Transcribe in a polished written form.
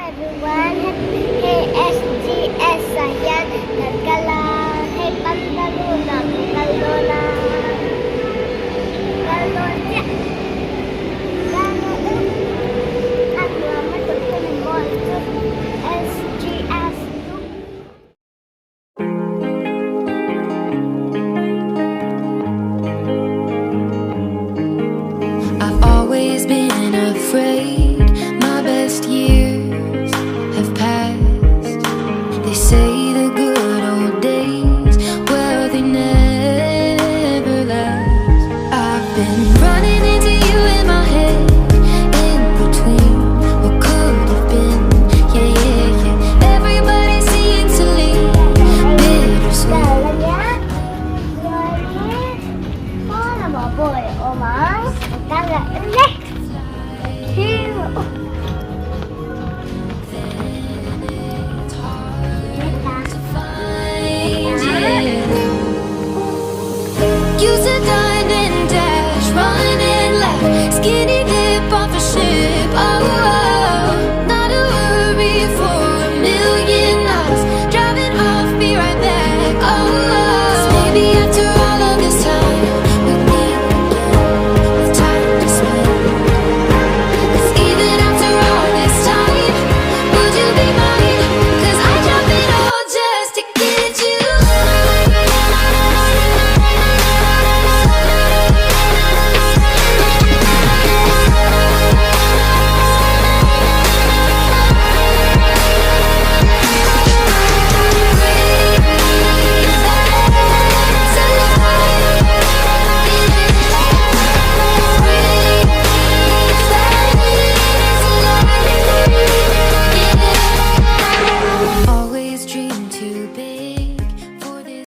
everyone. KSGS saya nagkala hey pantalona kalona kalona kalona at mama tutunin mo SGS. I've always been afraid my best years have passed. They say the good old days, well, they never last. I've been running into you in my head, in between what could have been. Yeah, yeah, yeah. Everybody seems to leave bittersweet. Boy, Omar, dala ulit. Hero. Used to dine and dash, run and laugh, skinny